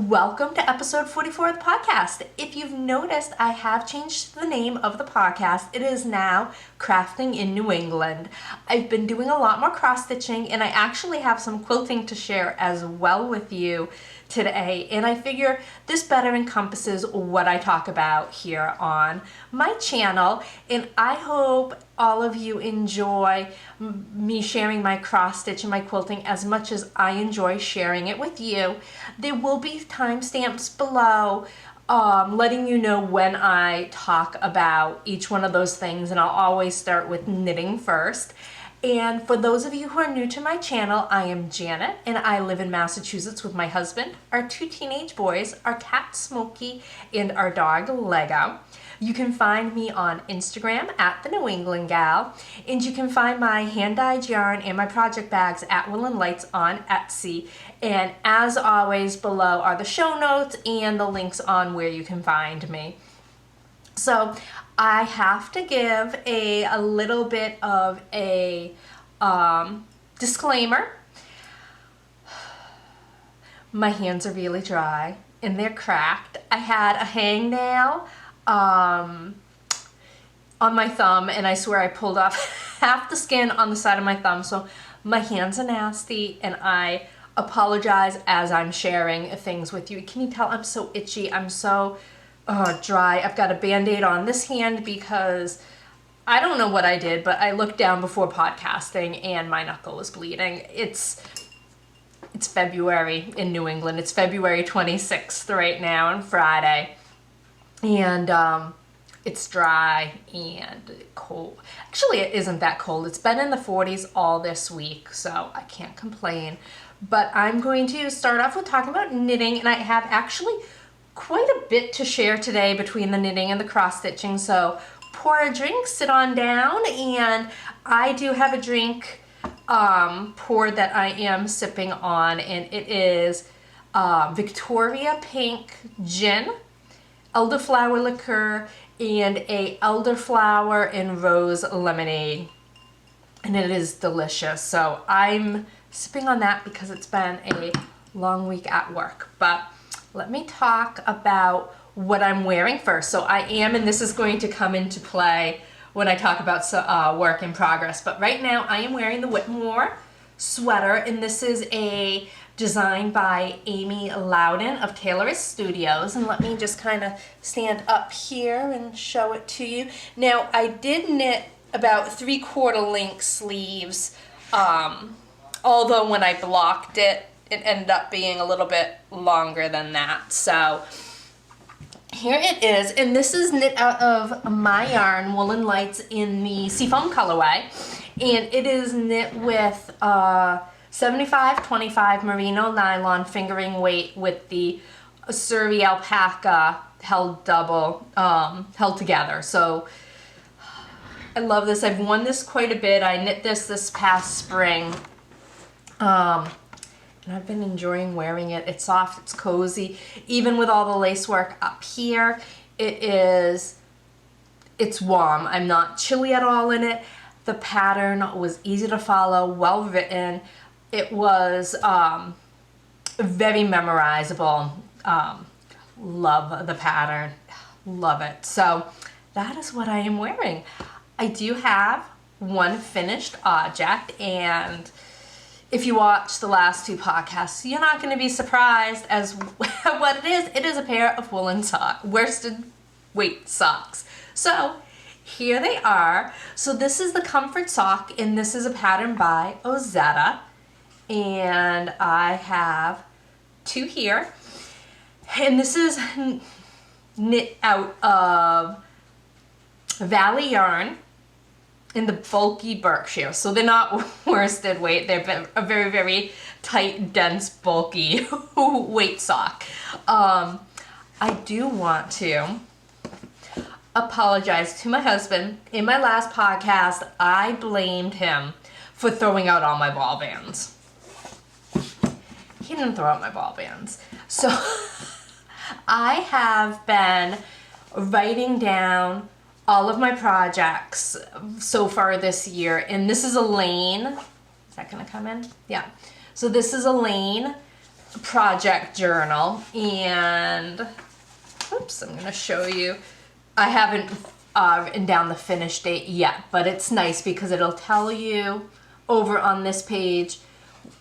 Welcome to episode 44 of the podcast. If you've noticed, I have changed the name of the podcast. It is now Crafting in New England. I've been doing a lot more cross-stitching, and I actually have some quilting to share as well with you today. And I figure this better encompasses what I talk about here on my channel. And I hope all of you enjoy me sharing my cross-stitch and my quilting as much as I enjoy sharing it with you. There will be timestamps below letting you know when I talk about each one of those things, and I'll always start with knitting first. And for those of you who are new to my channel, I am Janet, and I live in Massachusetts with my husband, our 2 teenage boys, our cat Smokey, and our dog Lego. You can find me on Instagram at The New England Gal, and you can find my hand-dyed yarn and my project bags at Woolen Lights on Etsy. And as always, below are the show notes and the links on where you can find me. So I have to give a little bit of a disclaimer. My hands are really dry and they're cracked. I had a hangnail on my thumb, and I swear I pulled off half the skin on the side of my thumb, so my hands are nasty, and I apologize as I'm sharing things with you. Can you tell I'm so itchy? I'm so dry. I've got a band-aid on this hand because I don't know what I did, but I looked down before podcasting and my knuckle was bleeding. It's February in New England. It's February 26th right now on Friday. And it's dry and cold. Actually, it isn't that cold. It's been in the 40s all this week, so I can't complain. But I'm going to start off with talking about knitting, and I have actually quite a bit to share today between the knitting and the cross-stitching. So pour a drink, sit on down, and I do have a drink poured that I am sipping on, and it is Victoria Pink Gin, elderflower liqueur, and a elderflower and rose lemonade, and it is delicious. So I'm sipping on that because it's been a long week at work. But let me talk about what I'm wearing first. So I am, and this is going to come into play when I talk about work in progress, but right now I am wearing the Whitmore Sweater, and this is a design by Amy Lowden of Tailorist Studios. And let me just kind of stand up here and show it to you. Now, I did knit about 3/4 length sleeves, although when I blocked it, it ended up being a little bit longer than that. So here it is, and this is knit out of my yarn, Woolen Lights, in the Seafoam colorway, and it is knit with 75-25 merino nylon fingering weight with the Surrey alpaca held together. So I love this. I've worn this quite a bit. I knit this past spring, and I've been enjoying wearing it. It's soft, it's cozy. Even with all the lace work up here, it's warm. I'm not chilly at all in it. The pattern was easy to follow, well written. It was very memorizable. Love the pattern, love it. So that is what I am wearing. I do have one finished object, and if you watch the last 2 podcasts, you're not going to be surprised as what it is. It is a pair of woolen worsted weight socks. So here they are. So this is the comfort sock, and this is a pattern by Ozetta. And I have 2 here, and this is knit out of Valley yarn in the bulky Berkshire. So they're not worsted weight, they're a very, very tight, dense, bulky weight sock. I do want to apologize to my husband. In my last podcast, I blamed him for throwing out all my ball bands. He didn't throw out my ball bands. So I have been writing down all of my projects so far this year, and this is a lane. Is that gonna come in? Yeah. So this is a lane project journal, and oops, I'm gonna show you. I haven't written down the finish date yet, but it's nice because it'll tell you over on this page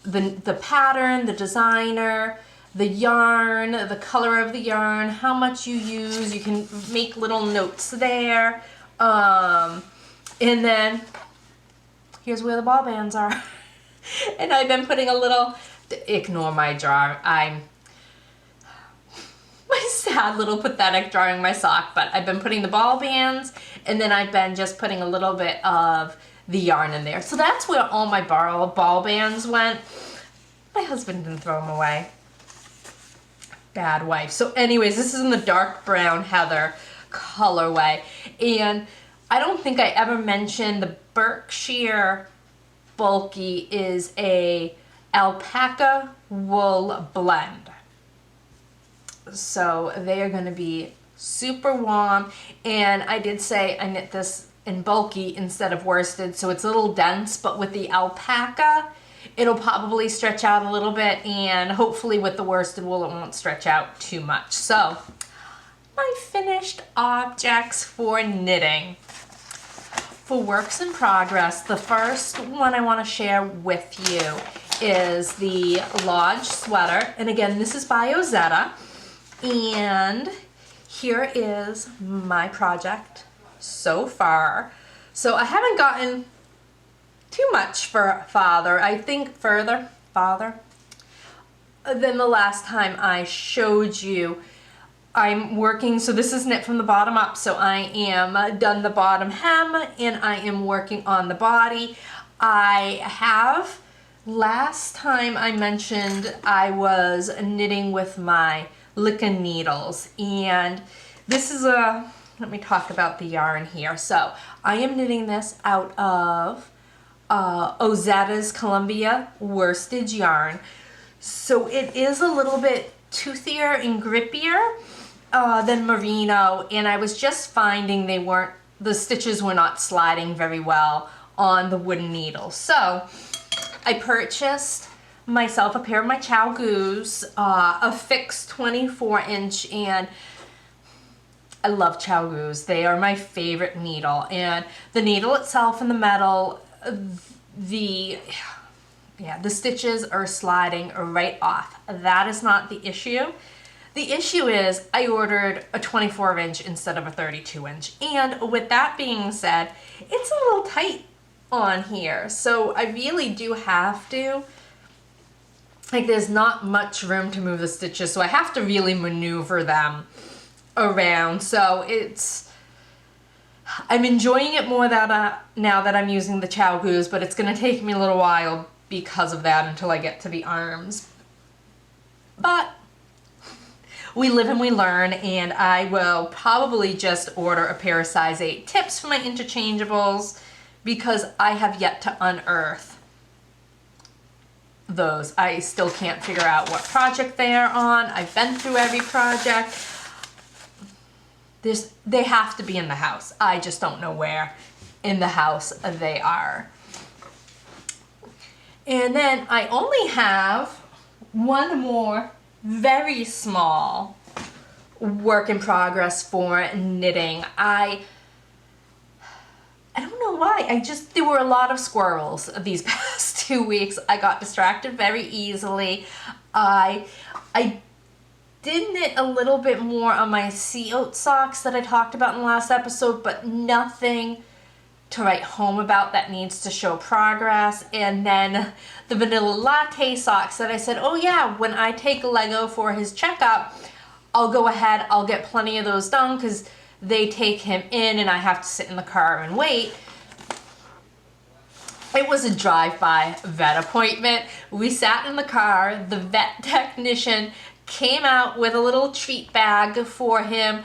the pattern, the designer, the yarn, the color of the yarn, how much you use. You can make little notes there. And then here's where the ball bands are. And I've been putting a little, ignore my jar, my sad little pathetic drawing my sock, but I've been putting the ball bands, and then I've been just putting a little bit of the yarn in there. So that's where all my ball bands went. My husband didn't throw them away. Bad wife. So anyways, this is in the dark brown heather colorway, and I don't think I ever mentioned the Berkshire bulky is a alpaca wool blend. So they are going to be super warm, and I did say I knit this in bulky instead of worsted, so it's a little dense, but with the alpaca it'll probably stretch out a little bit, and hopefully with the worsted wool it won't stretch out too much. So my finished objects for knitting. For works in progress, the first one I want to share with you is the Lodge sweater, and again this is by Ozetta, and here is my project so far. So I haven't gotten too much for father, I think farther than the last time I showed you. I'm working, so this is knit from the bottom up, so I am done the bottom hem and I am working on the body. I have, last time I mentioned I was knitting with my Lickin' needles, and this is a, let me talk about the yarn here. So I am knitting this out of Ozetta's Columbia worsted yarn. So it is a little bit toothier and grippier than merino, and I was just finding the stitches were not sliding very well on the wooden needle. So I purchased myself a pair of my Chow Goos, a fixed 24-inch, and I love Chow Goos. They are my favorite needle, and the needle itself and the metal, the stitches are sliding right off. That is not the issue. The issue is I ordered a 24-inch instead of a 32-inch, and with that being said, it's a little tight on here, so I really do have to, like, there's not much room to move the stitches, so I have to really maneuver them around. So I'm enjoying it more now that I'm using the Chow Goos, but it's going to take me a little while because of that until I get to the arms. But we live and we learn, and I will probably just order a pair of size 8 tips for my interchangeables because I have yet to unearth those. I still can't figure out what project they are on. I've been through every project. They have to be in the house. I just don't know where in the house they are. And then I only have one more very small work in progress for knitting. I don't know why. There were a lot of squirrels these past 2 weeks. I got distracted very easily. I did knit a little bit more on my sea oat socks that I talked about in the last episode, but nothing to write home about that needs to show progress. And then the vanilla latte socks that I said, oh yeah, when I take Lego for his checkup, I'll go ahead, I'll get plenty of those done because they take him in and I have to sit in the car and wait. It was a drive-by vet appointment. We sat in the car, the vet technician came out with a little treat bag for him,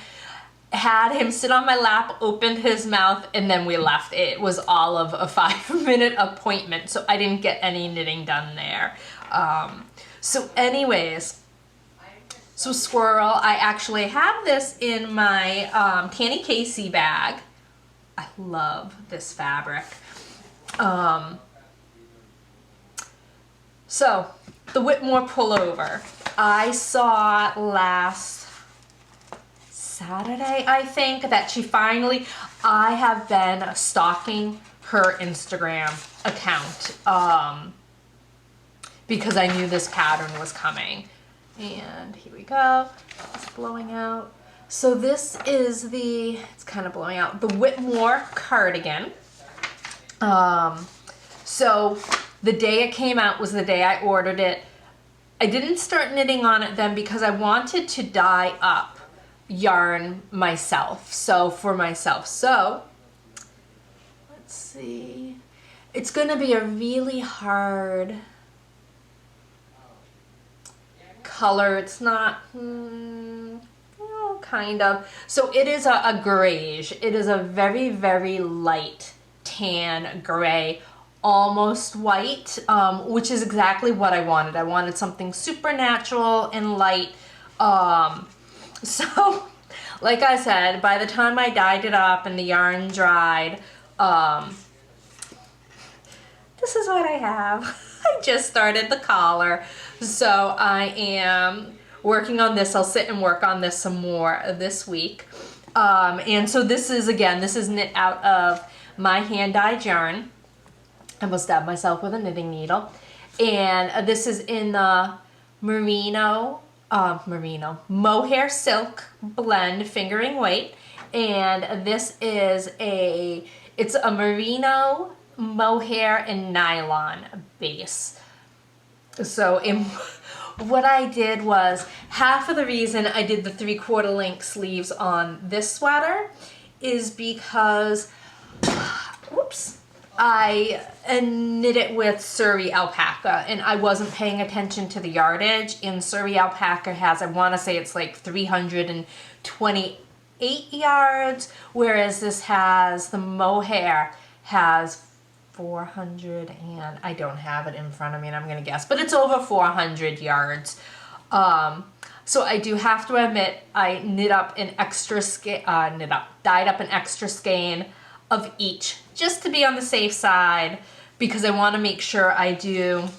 had him sit on my lap, opened his mouth, and then we left. It was all of a 5-minute appointment, so I didn't get any knitting done there. So anyways, so squirrel, I actually have this in my Tanny Casey bag. I love this fabric. So the Whitmore Pullover. I saw last Saturday, I think, that she finally, I have been stalking her Instagram account because I knew this pattern was coming. And here we go, it's blowing out. So this is the, it's kind of blowing out, the Whitmore Cardigan. So the day it came out was the day I ordered it. I didn't start knitting on it then because I wanted to dye up yarn myself. So let's see. It's gonna be a really hard color. It's not, kind of. So it is a Greige. It is a very, very light tan gray, almost white, which is exactly what I wanted. I wanted something supernatural and light. So, like I said, by the time I dyed it up and the yarn dried, this is what I have. I just started the collar. So I am working on this. I'll sit and work on this some more this week. And so this is, again, this is knit out of my hand-dyed yarn. I almost stabbed myself with a knitting needle. And this is in the mohair silk blend fingering weight. And this is it's a merino, mohair, and nylon base. So what I did was, half of the reason I did the 3/4 length sleeves on this sweater is because, whoops, I knit it with Surrey alpaca and I wasn't paying attention to the yardage. And Surrey alpaca has, I want to say it's like 328 yards, whereas this has, the mohair has 400, and I don't have it in front of me and I'm gonna guess, but it's over 400 yards. So I do have to admit, I dyed up an extra skein of each, just to be on the safe side, because I want to make sure I do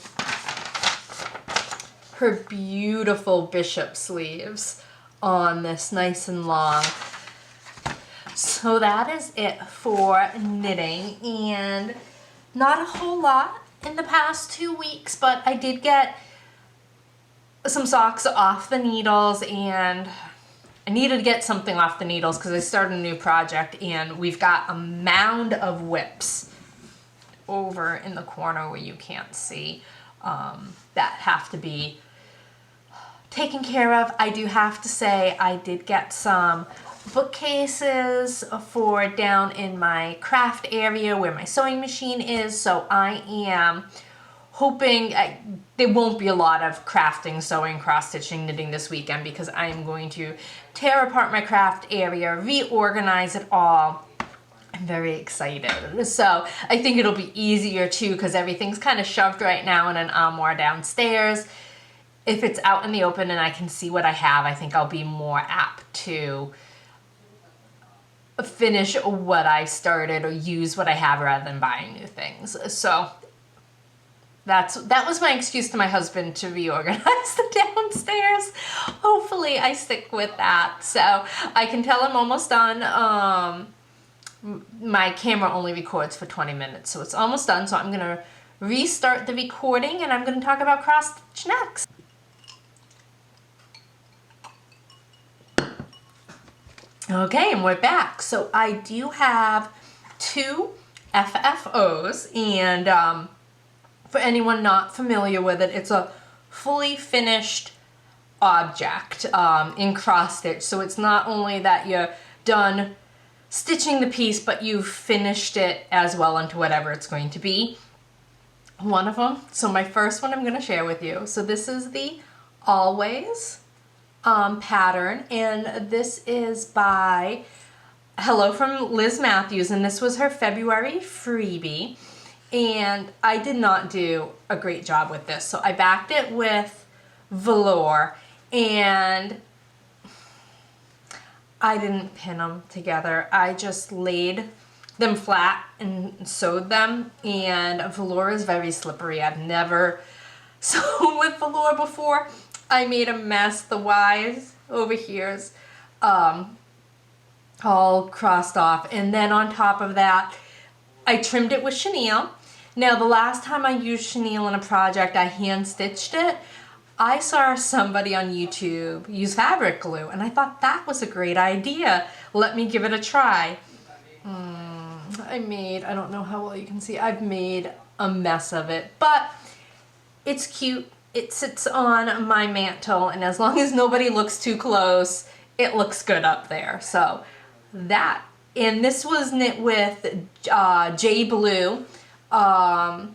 her beautiful bishop sleeves on this nice and long. So that is it for knitting, and not a whole lot in the past 2 weeks, but I did get some socks off the needles, and I needed to get something off the needles because I started a new project, and we've got a mound of whips over in the corner where you can't see that have to be taken care of. I do have to say I did get some bookcases for down in my craft area where my sewing machine is, so I am hoping there won't be a lot of crafting, sewing, cross-stitching, knitting this weekend because I am going to tear apart my craft area, reorganize it all. I'm very excited. So I think it'll be easier too because everything's kind of shoved right now in an armoire downstairs. If it's out in the open and I can see what I have, I think I'll be more apt to finish what I started or use what I have rather than buying new things. So that was my excuse to my husband to reorganize the downstairs. Hopefully I stick with that. So I can tell I'm almost done. My camera only records for 20 minutes, so it's almost done. So I'm gonna restart the recording and I'm gonna talk about cross stitch next. Okay, and we're back. So I do have 2 FFOs, and for anyone not familiar with it, it's a fully finished object in cross stitch. So it's not only that you're done stitching the piece, but you've finished it as well into whatever it's going to be. One of them, so my first one I'm going to share with you. So this is the Always pattern, and this is by Hello from Liz Mathews, and this was her February freebie, and I did not do a great job with this. So I backed it with velour, and I didn't pin them together. I just laid them flat and sewed them, and velour is very slippery. I've never sewn with velour before, I made a mess. The Y's over here's all crossed off. And then on top of that, I trimmed it with chenille. Now, the last time I used chenille in a project, I hand stitched it. I saw somebody on YouTube use fabric glue, and I thought that was a great idea. Let me give it a try. I don't know how well you can see, I've made a mess of it, but it's cute. It sits on my mantle, and as long as nobody looks too close, it looks good up there. So that, and this was knit with J Blue. I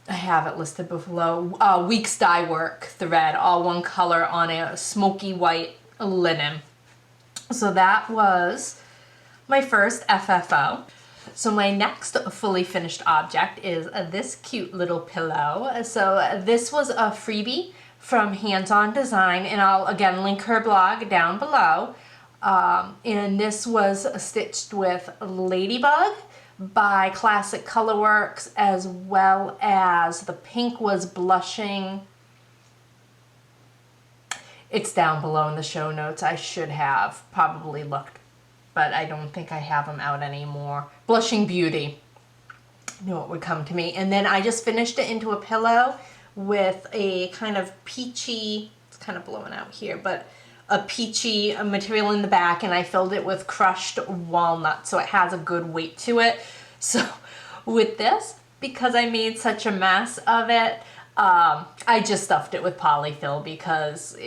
have it listed below. Weeks Dye Work thread, all one color on a smoky white linen. So that was my first FFO. So my next fully finished object is this cute little pillow. So this was a freebie from Hands On Design, and I'll again link her blog down below. And this was stitched with Ladybug by Classic Colorworks, as well as the pink was Blushing. It's down below in the show notes. I should have probably looked, but I don't think I have them out anymore. Blushing Beauty. I knew it would come to me. And then I just finished it into a pillow with a kind of peachy, it's kind of blowing out here, but a peachy material in the back, and I filled it with crushed walnut, so it has a good weight to it. So with this, because I made such a mess of it, I just stuffed it with polyfill because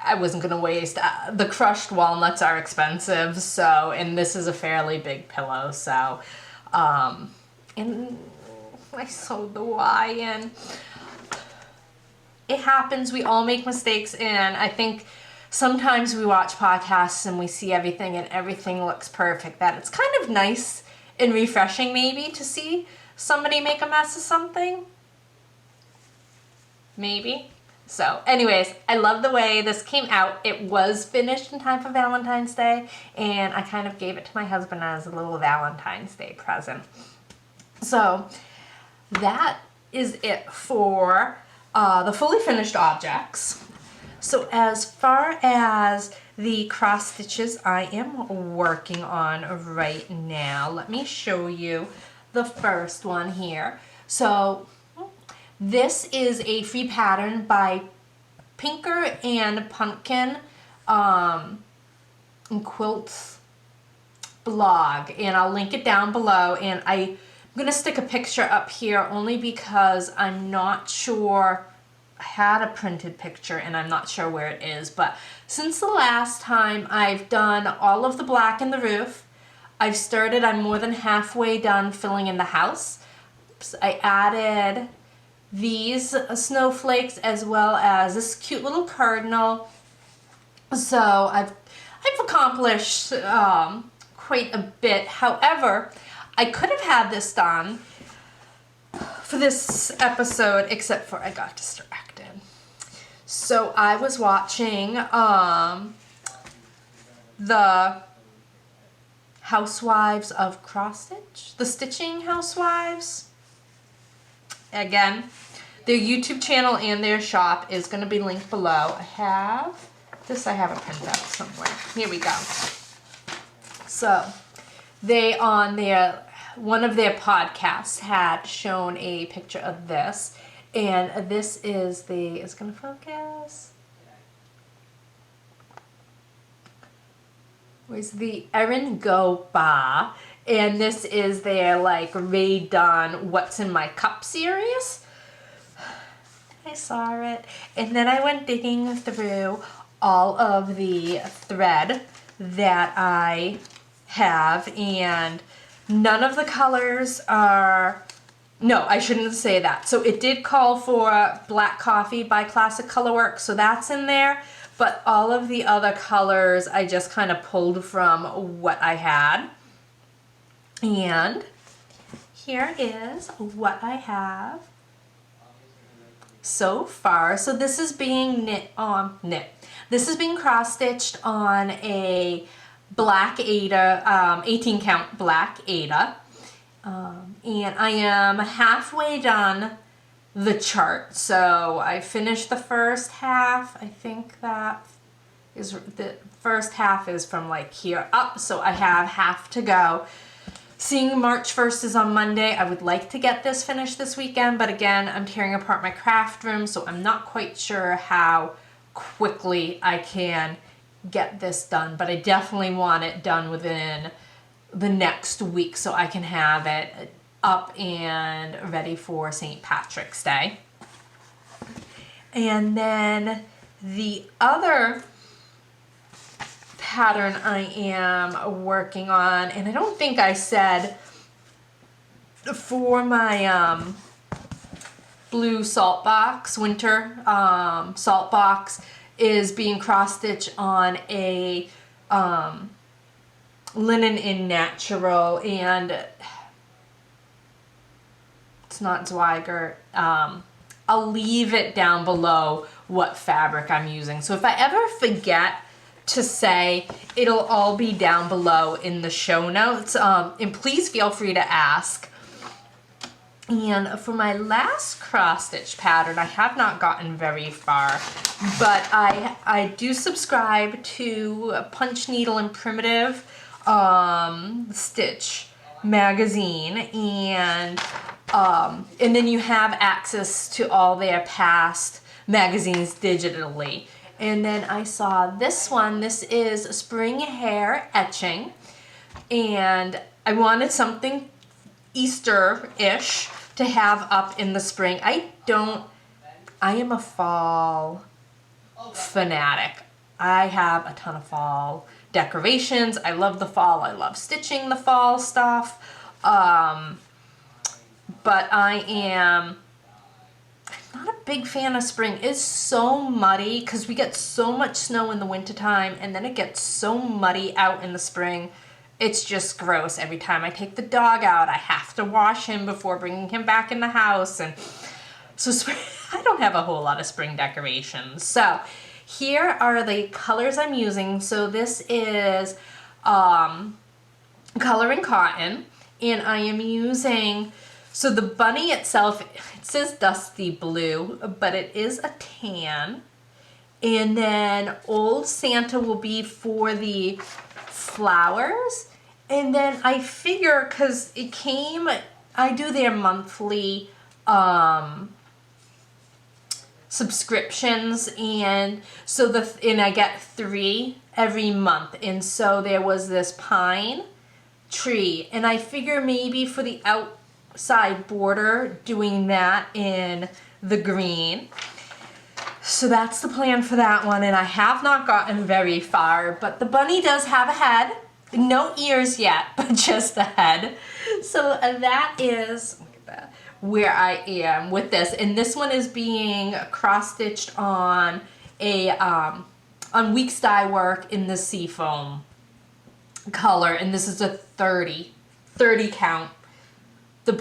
I wasn't going to waste. The crushed walnuts are expensive, so, and this is a fairly big pillow, so, and I sewed the Y in. It happens, we all make mistakes, and I think sometimes we watch podcasts and we see everything and everything looks perfect. That it's kind of nice and refreshing maybe to see somebody make a mess of something. Maybe. So anyways, I love the way this came out. It was finished in time for Valentine's Day, and I kind of gave it to my husband as a little Valentine's Day present. So that is it for the fully finished objects. So as far as the cross stitches I am working on right now, let me show you the first one here. So this is a free pattern by Pinker and Punkin Quilts blog, and I'll link it down below, and I'm gonna stick a picture up here only because I'm not sure. I had a printed picture and I'm not sure where it is, but since the last time I've done all of the black in the roof, I'm more than halfway done filling in the house. I added these snowflakes as well as this cute little cardinal. So I've accomplished quite a bit. However, I could have had this done for this episode, except for I got distracted. So I was watching the Housewives of Cross Stitch, the Stitching Housewives. Again, their YouTube channel and their shop is going to be linked below. I have a printout somewhere. Here we go. So they on one of their podcasts had shown a picture of this, and this is it's going to focus. Was the Erin Go Bar, and this is their like redone What's in My Cup series. I saw it, and then I went digging through all of the thread that I have, and none of the colors are, no, I shouldn't say that. So it did call for Black Coffee by Classic Colorworks, so that's in there. But all of the other colors I just kind of pulled from what I had. And here is what I have so far. So this is being This is being cross-stitched on a black Aida, 18 count black Aida. And I am halfway done the chart. So I finished the first half. I think that is the first half is from like here up. So I have half to go. Seeing March 1st is on Monday. I would like to get this finished this weekend, but again, I'm tearing apart my craft room, so I'm not quite sure how quickly I can get this done, but I definitely want it done within the next week so I can have it up and ready for St. Patrick's Day. And then the other pattern I am working on, and I don't think I said, for my blue Saltbox, winter Saltbox, is being cross-stitched on a linen in natural, and it's not Zweigert. I'll leave it down below what fabric I'm using. So if I ever forget to say, it'll all be down below in the show notes, and please feel free to ask. And for my last cross stitch pattern, I have not gotten very far, but I do subscribe to Punch Needle and Primitive Stitch magazine, and then you have access to all their past magazines digitally. And then I saw this one. This is Spring Hair Etching, and I wanted something Easter-ish to have up in the spring. I am a fall fanatic. I have a ton of fall decorations. I love the fall. I love stitching the fall stuff. But I am not a big fan of spring. It's so muddy because we get so much snow in the wintertime, and then it gets so muddy out in the spring. It's just gross. Every time I take the dog out, I have to wash him before bringing him back in the house. And so spring, I don't have a whole lot of spring decorations. So here are the colors I'm using. So this is Coloring Cotton, and I am using, so the bunny itself, it says Dusty Blue, but it is a tan. And then Old Santa will be for the flowers. And then I figure, because it came, I do their monthly subscriptions, and so and I get 3 every month. And so there was this pine tree, and I figure maybe for the outside border, doing that in the green. So that's the plan for that one, and I have not gotten very far, but the bunny does have a head. No ears yet, but just a head. So that is, look at that, where I am with this. And this one is being cross-stitched on a on Weeks Dye Work in the Seafoam color, and this is a 30 count. The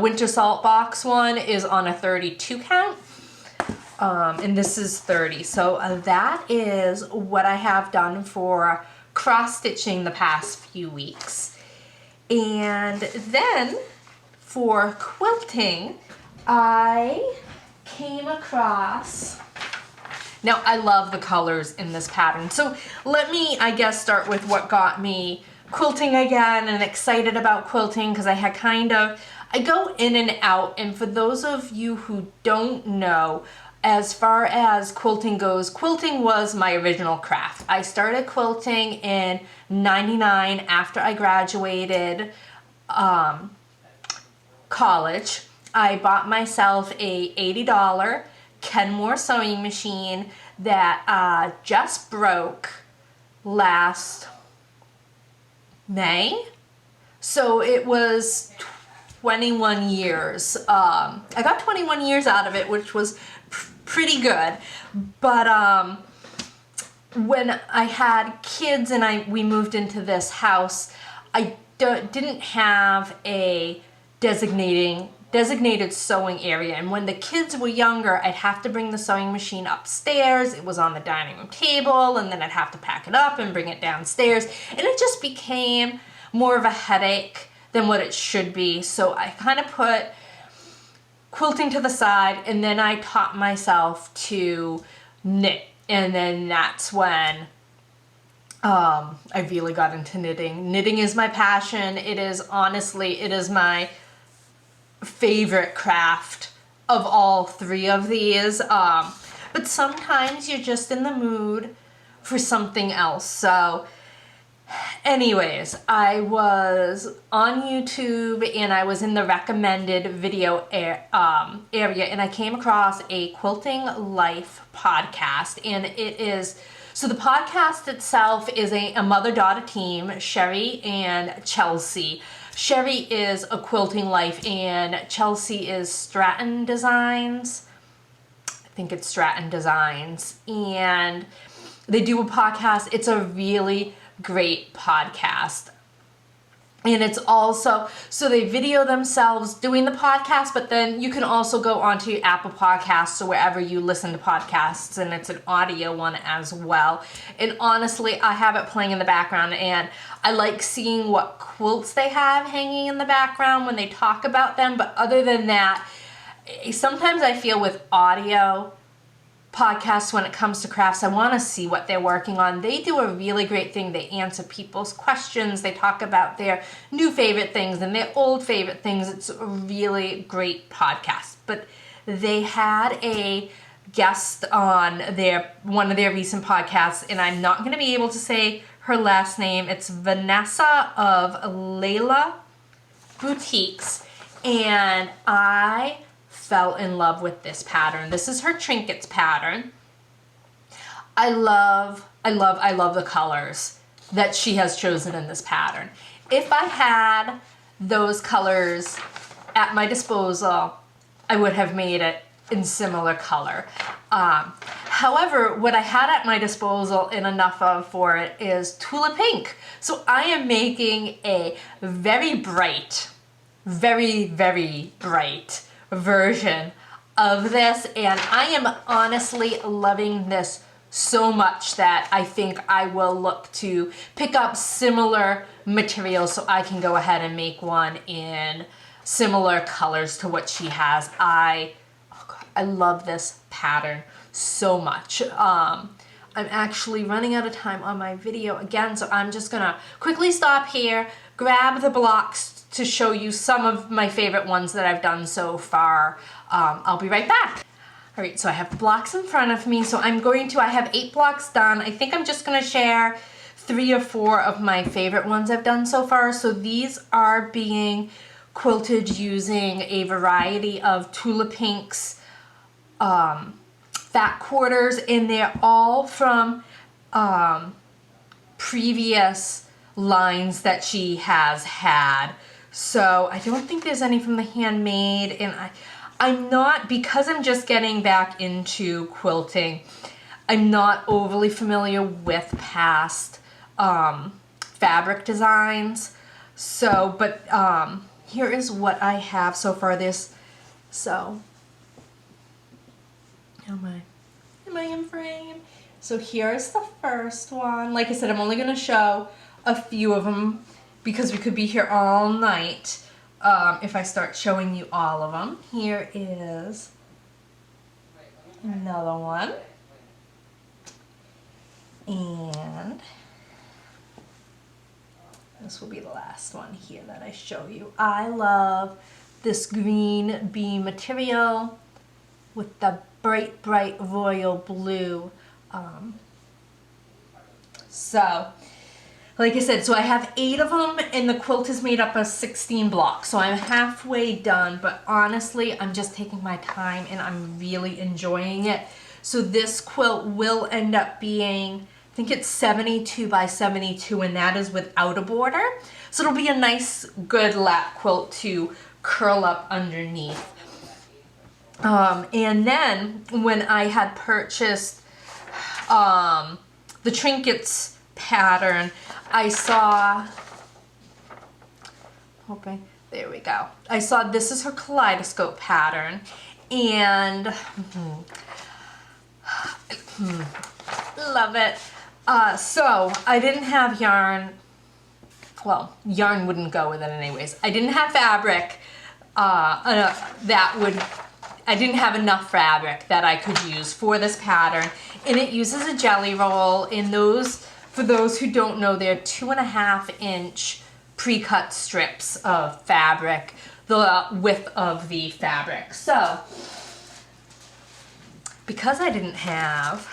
winter Saltbox one is on a 32 count, and this is 30. So that is what I have done for cross-stitching the past few weeks. And then for quilting, I came across, now I love the colors in this pattern. So let me, I guess, start with what got me quilting again and excited about quilting, because I had I go in and out, and for those of you who don't know, as far as quilting goes, quilting was my original craft. I started quilting in '99 after I graduated college. I bought myself a $80 Kenmore sewing machine that just broke last May. So it was 21 years. I got 21 years out of it, which was pretty good. But when I had kids and we moved into this house, I didn't have a designating designated sewing area, and when the kids were younger, I'd have to bring the sewing machine upstairs. It was on the dining room table, and then I'd have to pack it up and bring it downstairs, and it just became more of a headache than what it should be. So I kind of put quilting to the side, and then I taught myself to knit, and then that's when I really got into knitting. Knitting is my passion. It is my favorite craft of all three of these. But sometimes you're just in the mood for something else. So anyways, I was on YouTube and I was in the recommended video area, and I came across a Quilting Life podcast, and so the podcast itself is a mother-daughter team, Sherry and Chelsea. Sherry is a Quilting Life and Chelsea is Stratton Designs. I think it's Stratton Designs. And they do a podcast. It's a really great podcast. And it's also, so they video themselves doing the podcast, but then you can also go onto Apple Podcasts or wherever you listen to podcasts, and it's an audio one as well. And honestly, I have it playing in the background, and I like seeing what quilts they have hanging in the background when they talk about them. But other than that, sometimes I feel with audio podcasts, when it comes to crafts, I want to see what they're working on. They do a really great thing. They answer people's questions. They talk about their new favorite things and their old favorite things. It's a really great podcast. But they had a guest on one of their recent podcasts, and I'm not going to be able to say her last name. It's Vanessa of Layla Boutiques, and I fell in love with this pattern. This is her trinkets pattern. I love the colors that she has chosen in this pattern. If I had those colors at my disposal, I would have made it in similar color. However, what I had at my disposal and enough of for it is Tulip Pink. So I am making a very bright, very, very bright version of this, and I am honestly loving this so much that I think I will look to pick up similar materials so I can go ahead and make one in similar colors to what she has. I love this pattern so much. I'm actually running out of time on my video again, so I'm just gonna quickly stop here, grab the blocks to show you some of my favorite ones that I've done so far. I'll be right back. All right, so I have the blocks in front of me. So I have 8 blocks done. I think I'm just gonna share 3 or 4 of my favorite ones I've done so far. So these are being quilted using a variety of Tulip Pink's fat quarters, and they're all from previous lines that she has had. So I don't think there's any from the handmade, and I'm not, because I'm just getting back into quilting, I'm not overly familiar with past fabric designs. So, but here is what I have so far. So, am I in frame? So here's the first one. Like I said, I'm only going to show a few of them because we could be here all night if I start showing you all of them. Here is another one. And this will be the last one here that I show you. I love this green beam material with the bright, bright royal blue. So, like I said, so I have 8 of them, and the quilt is made up of 16 blocks. So I'm halfway done, but honestly, I'm just taking my time and I'm really enjoying it. So this quilt will end up being, I think it's 72 by 72, and that is without a border. So it'll be a nice, good lap quilt to curl up underneath. And then when I had purchased the trinkets pattern, I saw, There we go. I saw this is her kaleidoscope pattern, and love it. So I didn't have yarn. Well, yarn wouldn't go with it anyways. I didn't have fabric I didn't have enough fabric that I could use for this pattern, and it uses a jelly roll. In those, for those who don't know, they're 2.5-inch pre-cut strips of fabric, the width of the fabric. So, because I didn't have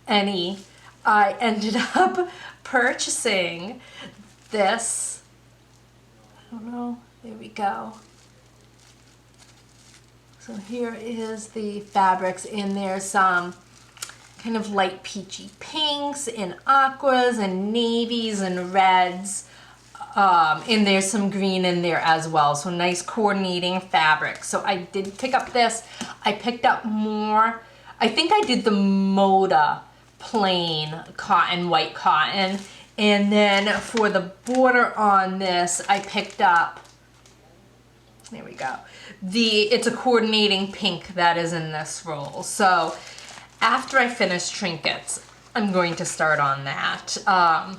any, I ended up purchasing this. I don't know, there we go. So here is the fabrics, and there's some kind of light peachy pinks and aquas and navies and reds. And there's some green in there as well. So nice coordinating fabric. So I did pick up this. I picked up more. I think I did the Moda plain cotton, white cotton. And then for the border on this, I picked up, there we go. It's a coordinating pink that is in this roll. So after I finish trinkets, I'm going to start on that. And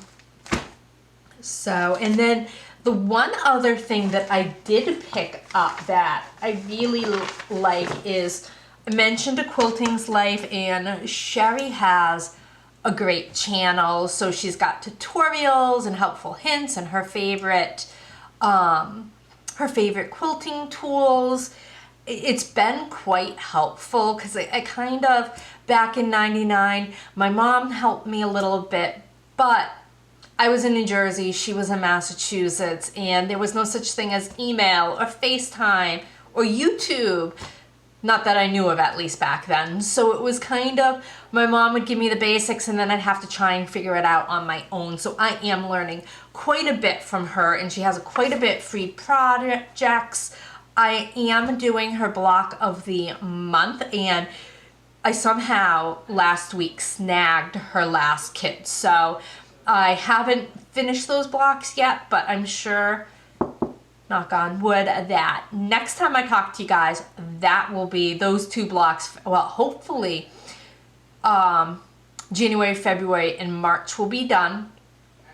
then the one other thing that I did pick up that I really like is, I mentioned A Quilting's Life, and Sherry has a great channel. So she's got tutorials and helpful hints and her favorite quilting tools. It's been quite helpful because I kind of, back in '99, my mom helped me a little bit, but I was in New Jersey, she was in Massachusetts, and there was no such thing as email or FaceTime or YouTube. Not that I knew of, at least back then. So it was kind of, my mom would give me the basics and then I'd have to try and figure it out on my own. So I am learning quite a bit from her, and she has quite a bit free projects. I am doing her block of the month, and I somehow last week snagged her last kit. So I haven't finished those blocks yet, but I'm sure, knock on wood, that next time I talk to you guys, that will be those two blocks. Well, hopefully January, February, and March will be done.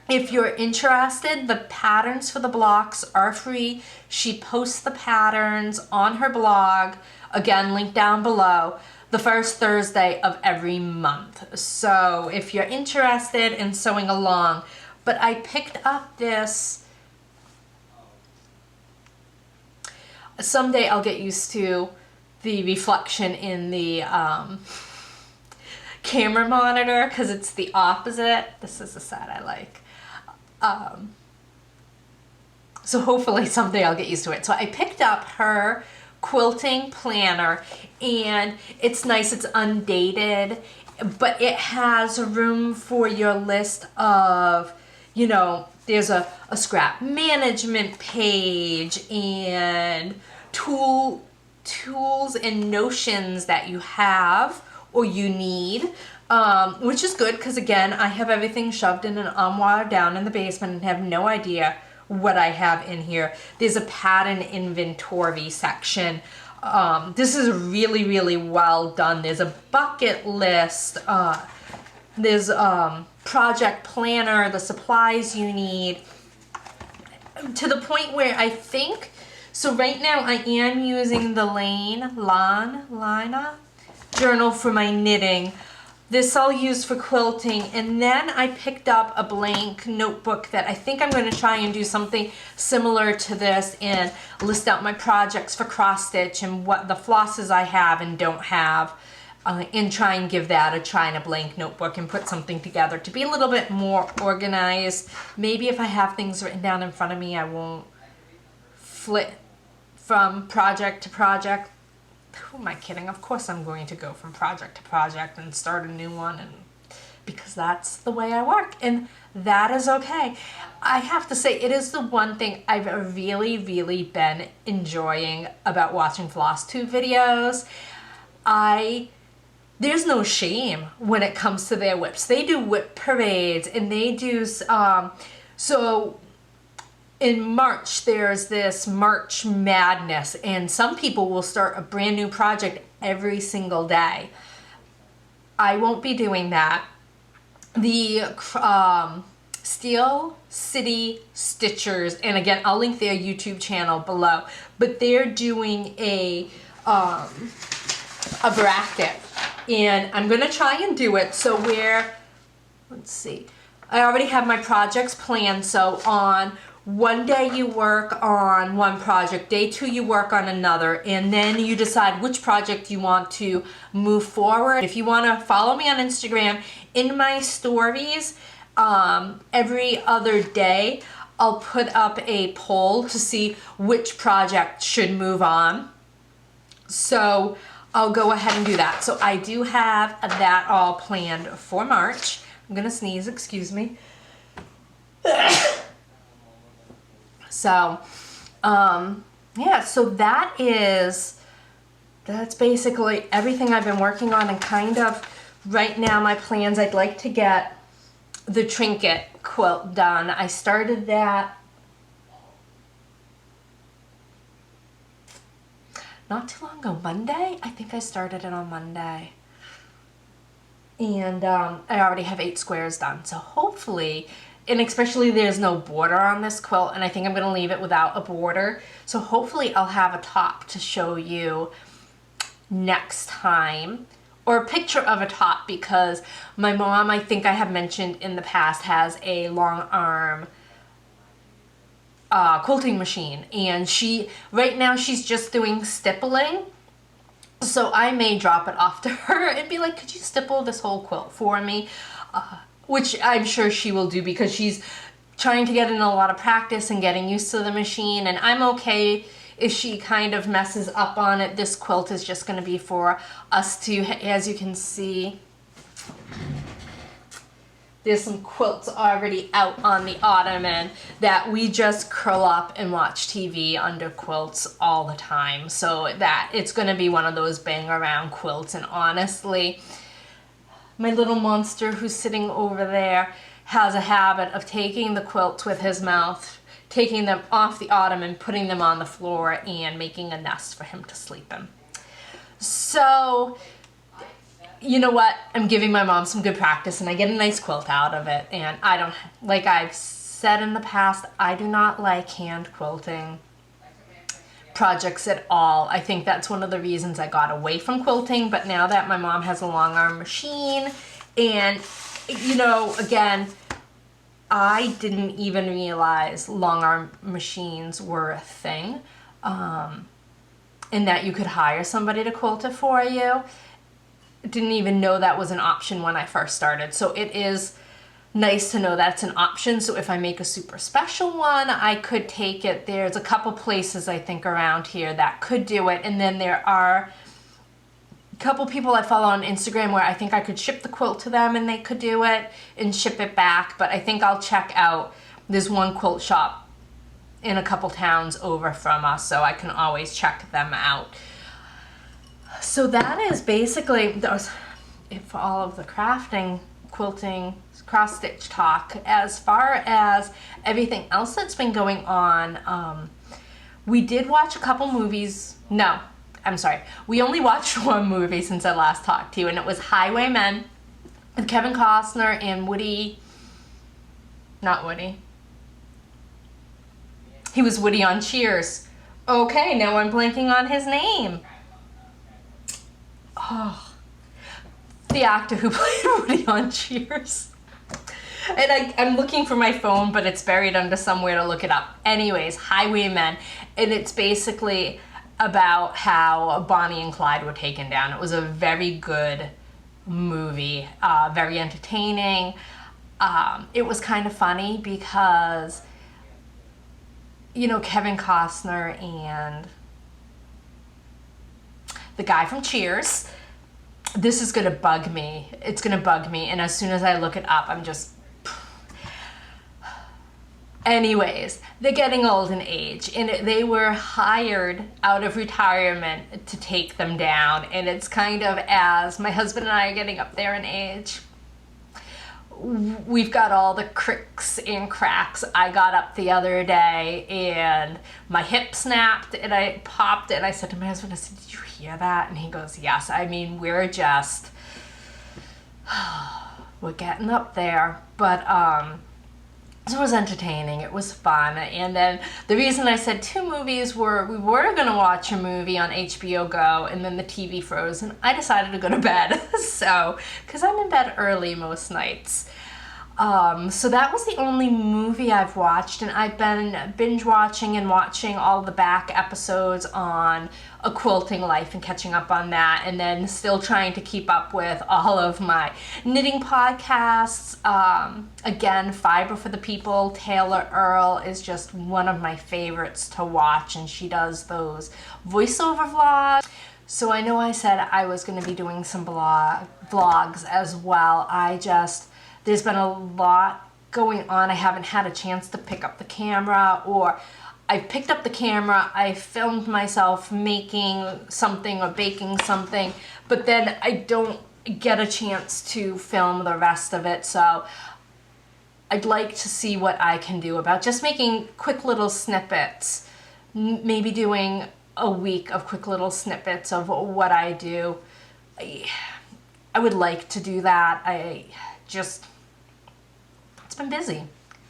If you're interested, the patterns for the blocks are free. She posts the patterns on her blog, again, link down below, the first Thursday of every month. So if you're interested in sewing along, but I picked up this. Someday I'll get used to the reflection in the camera monitor, because it's the opposite. This is the side I like. So hopefully someday I'll get used to it. So I picked up her quilting planner, and it's nice, it's undated, but it has room for your list of, you know, there's a scrap management page and tools and notions that you have or you need, which is good because, again, I have everything shoved in an armoire down in the basement and have no idea what I have in here. There's a pattern inventory section. This is really, really well done. There's a bucket list. There's project planner, the supplies you need, to the point where I think, so right now I am using the Lana journal for my knitting. This I'll use for quilting, and then I picked up a blank notebook that I think I'm going to try and do something similar to this and list out my projects for cross stitch and what the flosses I have and don't have, and try and give that a try in a blank notebook and put something together to be a little bit more organized. Maybe if I have things written down in front of me, I won't flip from project to project. Who am I kidding? Of course I'm going to go from project to project and start a new one, and because that's the way I work, and that is okay. I have to say, it is the one thing I've really, really been enjoying about watching FlossTube videos. There's no shame when it comes to their whips. They do whip parades, and they do, so in March, there's this March Madness, and some people will start a brand new project every single day. I won't be doing that. The Steel City Stitchers, and again, I'll link their YouTube channel below, but they're doing a bracket, and I'm gonna try and do it. So let's see, I already have my projects planned. So on one day you work on one project, day 2 you work on another, and then you decide which project you want to move forward. If you want to follow me on Instagram, in my stories every other day I'll put up a poll to see which project should move on. So I'll go ahead and do that. So I do have that all planned for March. I'm gonna sneeze, excuse me. So, yeah, so that's basically everything I've been working on, and kind of right now my plans, I'd like to get the trinket quilt done. I started that not too long ago, Monday? I think I started it on Monday. And I already have 8 squares done, so hopefully, and especially there's no border on this quilt, and I think I'm going to leave it without a border. So hopefully I'll have a top to show you next time, or a picture of a top, because my mom, I think I have mentioned in the past, has a long arm quilting machine, and right now she's just doing stippling. So I may drop it off to her and be like, could you stipple this whole quilt for me? Which I'm sure she will do, because she's trying to get in a lot of practice and getting used to the machine, and I'm okay if she kind of messes up on it. This quilt is just going to be for us to, as you can see, there's some quilts already out on the ottoman that we just curl up and watch TV under quilts all the time. So that it's going to be one of those bang around quilts. And honestly, my little monster who's sitting over there has a habit of taking the quilts with his mouth, taking them off the ottoman, putting them on the floor, and making a nest for him to sleep in. So, you know what? I'm giving my mom some good practice, and I get a nice quilt out of it. And I don't, like I've said in the past, I do not like hand quilting projects at all. I think that's one of the reasons I got away from quilting. But now that my mom has a long arm machine, and you know, again, I didn't even realize long arm machines were a thing, and that you could hire somebody to quilt it for you. Didn't even know that was an option when I first started. So it is nice to know that's an option. So if I make a super special one, I could take it. There's a couple places I think around here that could do it, and then there are a couple people I follow on Instagram where I think I could ship the quilt to them and they could do it and ship it back. But I think I'll check out, there's one quilt shop in a couple towns over from us, so I can always check them out. So that is basically those for all of the crafting, quilting, cross stitch talk. As far as everything else that's been going on, we did watch a couple movies. No, I'm sorry. We only watched one movie since I last talked to you, and it was Highwaymen with Kevin Costner and Woody. Not Woody. He was Woody on Cheers. Okay, now I'm blanking on his name. Oh, the actor who played Woody on Cheers. And I'm looking for my phone, but it's buried under somewhere to look it up. Anyways, Highwaymen, and it's basically about how Bonnie and Clyde were taken down. It was a very good movie, very entertaining. It was kind of funny because, you know, Kevin Costner and the guy from Cheers. This is gonna bug me. It's gonna bug me, and as soon as I look it up, I'm just... Anyways, they're getting old in age, and they were hired out of retirement to take them down, and it's kind of, as my husband and I are getting up there in age, we've got all the cricks and cracks. I got up the other day and my hip snapped and I popped it, and I said to my husband, I said, did you hear that? And he goes, yes. I mean, we're just, we're getting up there. But it was entertaining. It was fun. And then the reason I said 2 movies were, we were going to watch a movie on HBO Go, and then the TV froze, and I decided to go to bed. So, because I'm in bed early most nights. So that was the only movie I've watched, and I've been binge watching and watching all the back episodes on A Quilting Life and catching up on that, and then still trying to keep up with all of my knitting podcasts. Again, Fiber for the People, Taylor Earl is just one of my favorites to watch, and she does those voiceover vlogs. So I know I said I was going to be doing some vlogs as well. There's been a lot going on. I haven't had a chance to pick up the camera, or I've picked up the camera, I filmed myself making something or baking something, but then I don't get a chance to film the rest of it. So I'd like to see what I can do about just making quick little snippets, maybe doing a week of quick little snippets of what I do. I would like to do that. It's been busy.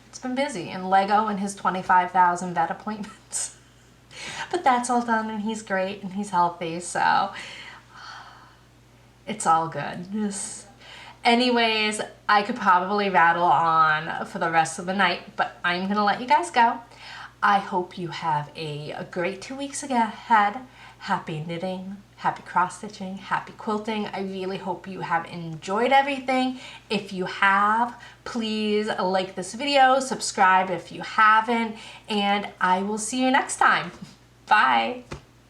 It's been busy. And Lego and his 25,000 vet appointments. But that's all done, and he's great, and he's healthy, so it's all good. Anyways, I could probably rattle on for the rest of the night, but I'm going to let you guys go. I hope you have a great 2 weeks ahead. Happy knitting, happy cross-stitching, happy quilting. I really hope you have enjoyed everything. If you have, please like this video, subscribe if you haven't, and I will see you next time. Bye.